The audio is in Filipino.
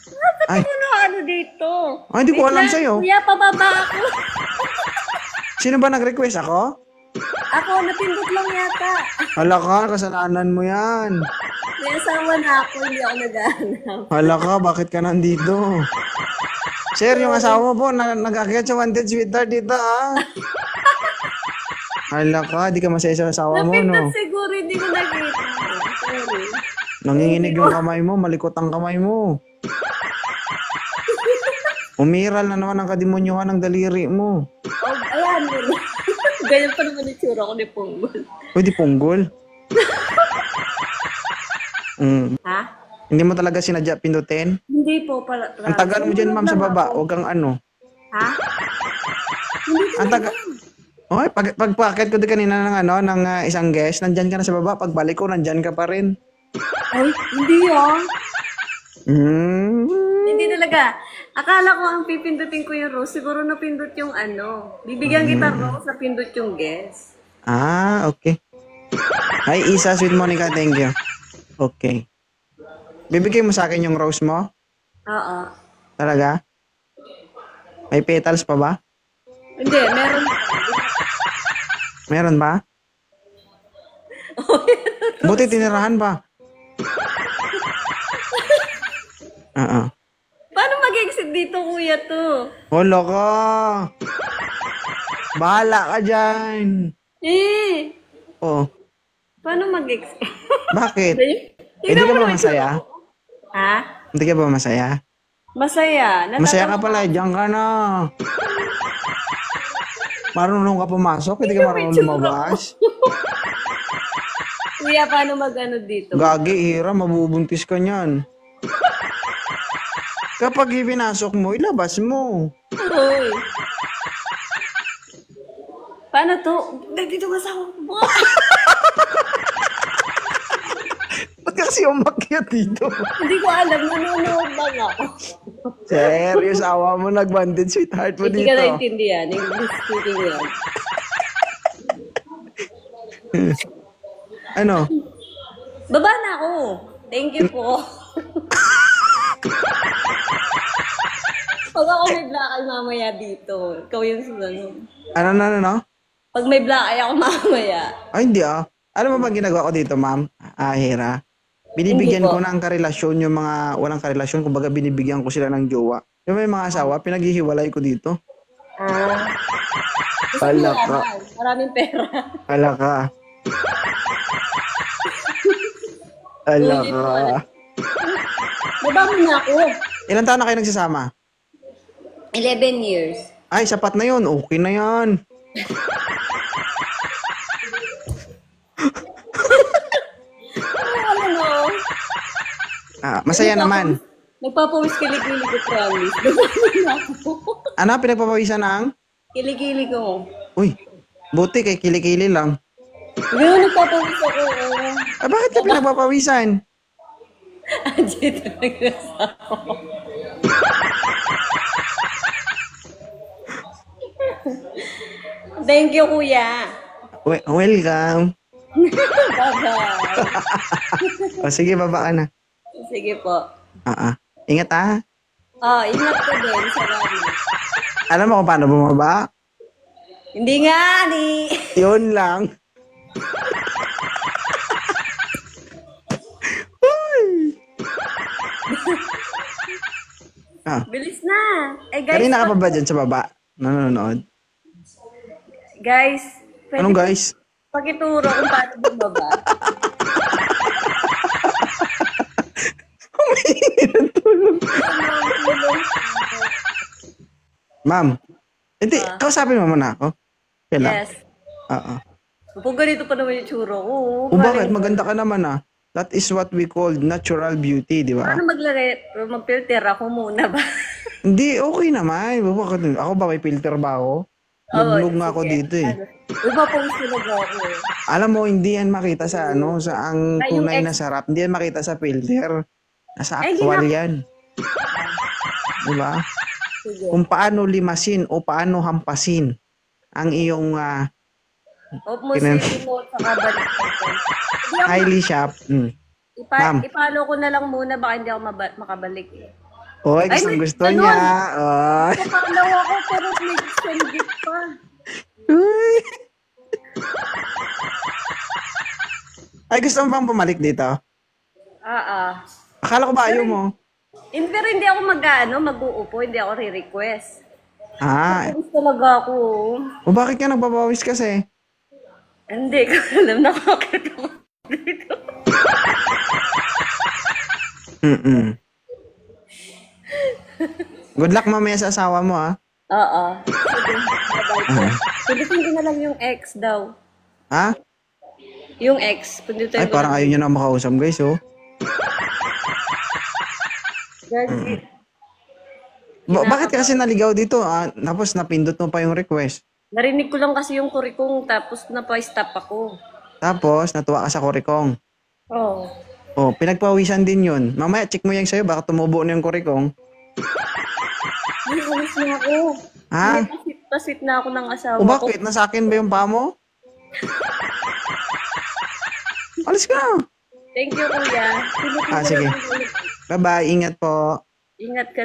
Bakit Ay, ako na ano dito? hindi ko Wait alam lang, sa'yo. kuya, pababa ako. Sino ba nag-request ako? Ako, napindot lang yata. Hala ka, kasalanan mo yan. May asawa na ako, hindi ako naghahanap. Hala ka, bakit ka nandito? Sir, yung asawa mo po, nag-akyat sa wanted sweetheart dito, ha? Hala ka, di ka masaya sa asawa mo, Napindot no? siguro, hindi ko nakita. Sorry. Nanginginig yung kamay mo, malikot ang kamay mo. Umiral na naman ang kademonyuhan ng daliri mo. Oh, ayan. Ganyan pa naman yung tsura ko ni Punggol. Uy, di punggol. Ha? Hindi mo talaga sinadya pindutin? Hindi po pala. Ang tagal mo dyan, ma'am, sa baba. Huwag kang ano. Ha? Hindi ko Ang tagal. Okay, pagpakit ko din kanina ng ano, ng isang guest, nandyan ka na sa baba. Pagbalik ko, nandyan ka pa rin. Ay, hindi ah. Hmm. Hindi talaga. Akala ko ang pipindutin ko yung rose. Siguro napindot yung ano. Bibigyan kita rose, napindot yung guess. Ah, okay. Hi, Isa, sweet Monica, thank you. Okay. Bibigay mo sa akin yung rose mo? Oo. Talaga? May petals pa ba? Hindi, meron. Meron ba? Buti tinirahan pa. Oo. Paano mag-exit dito, kuya, to? Wala ka. Bahala ka dyan. Eh, Oh, paano mag-exit? bakit? Hindi Tingnan ka mo ba naman masaya? Ha? Hindi ka ba masaya? Masaya. Masaya ka pala, diyan ka na. Marunong ka pumasok, hindi ka marunong lumabas. Kuya, paano mag-ano dito? Gagi, Hira, mabubuntis ka niyan. Kapag ipinasok mo, ilabas mo. Hoy. Paano to? Dito ka sa ako. Ba't kasi umakyat dito? Hindi ko alam, nanonood lang ako. Serious, awa mo, nag-banded sweetheart mo Hindi dito. ka naintindihan. English speaking yan. Ano? Baba na ako. Thank you po. Pag ako may black eye mamaya dito, ikaw yung sunod. Ano? Pag may black eye ako mamaya. Ay, hindi ah. Alam mo ba ginagawa ko dito, ma'am? Hira. Binibigyan Hindi po. ko ng karelasyon yung mga walang karelasyon. Kumbaga, binibigyan ko sila ng jowa. Yung may mga asawa, pinaghihiwalay ko dito. Ah. Gusto Hala mo ka. yaman. Maraming pera. Hala ka. Hala Ulit ka. po, Baba mo na ako. Ilan taon na kayo nagsasama? 11 years. Ay, sapat na yun. Okay na yan. Ano no? Masaya naman. Nagpapawis kilikili ko, promise. Baba mo na ako. Ano, pinagpapawisan ng? Kilikili ko. Uy, buti kay kilikili lang. Hindi mo nagpapawis ako. Bakit ka pinagpapawisan? Andiyan talaga sa ako. Thank you, kuya. Welcome. Bye-bye. O, sige, baba ka na. Sige po. Ingat ah. Oh, ingat ko din. Salamat. Alam mo kung paano bumaba? Hindi nga, ni. Yun lang. Bilis na. Eh, guys. Kanina ka pa ba dyan sa baba? Nanonood? Guys. Pwede Anong guys? pakituro kung paano bumaba. Humingi ng tulong. Ma'am, hindi, kausapin mo muna ako. Kailan? Yes. Oo. Kung ganito pa naman yung tsura ko. O bakit? Maganda ka naman ah. That is what we call natural beauty, di ba? Paano mag-filter ako muna ba? Hindi, okay naman. Bakit? Ako ba may filter ba ako? Nablog nga ako sige. dito eh. Iba po gusto na ako eh. Alam mo, hindi yan makita sa ano, sa ang Ay, yung tunay na sarap. Hindi yan makita sa filter. Nasa Ay, actual yan. Diba? Sige. Kung paano limasin o paano hampasin ang iyong Huwag mo si mo sa kabalik ko. highly shop. Ma'am. Ipalo ko na lang muna, baka hindi ako makabalik eh. Oy, Ay, gustong gusto ganun. niya. Oy. Napakalaw ako pero may send gift pa. Uy. Ay, gusto mo bang bumalik dito? Akala ko ba ayaw mo? Pero hindi ako mag-uupo, hindi ako re-request. Ah, Gusto talaga ako. o bakit ka nagbabawis kasi? Hindi ko alam, nakakita ko dito. Mm-mm. Good luck mamaya sa asawa mo, ah. Oo. Sige, bye-bye. Pindutin ko na lang yung X daw. Ha? Yung X, pindutin Ay, ko parang na. ayaw niya na makausap, guys, oh. Guys, Bakit ka kasi naligaw dito? Ah, tapos napindot mo pa yung request. narinig ko lang kasi yung kurikong tapos napa-stop ako. Tapos, natuwa ka sa kurikong. Oo. Oh, pinagpawisan din yun. Mamaya, check mo yan sa'yo, baka tumubo na yung kurikong. Hindi, alis na ako. Ha? Hindi, pasit na ako ng asawa O ko. bakit? Nasa akin ba yung paa mo? Alis ka na. Thank you, kuya. Pindutin ko Sige. lang yung- Bye-bye. Ingat po. Ingat ka.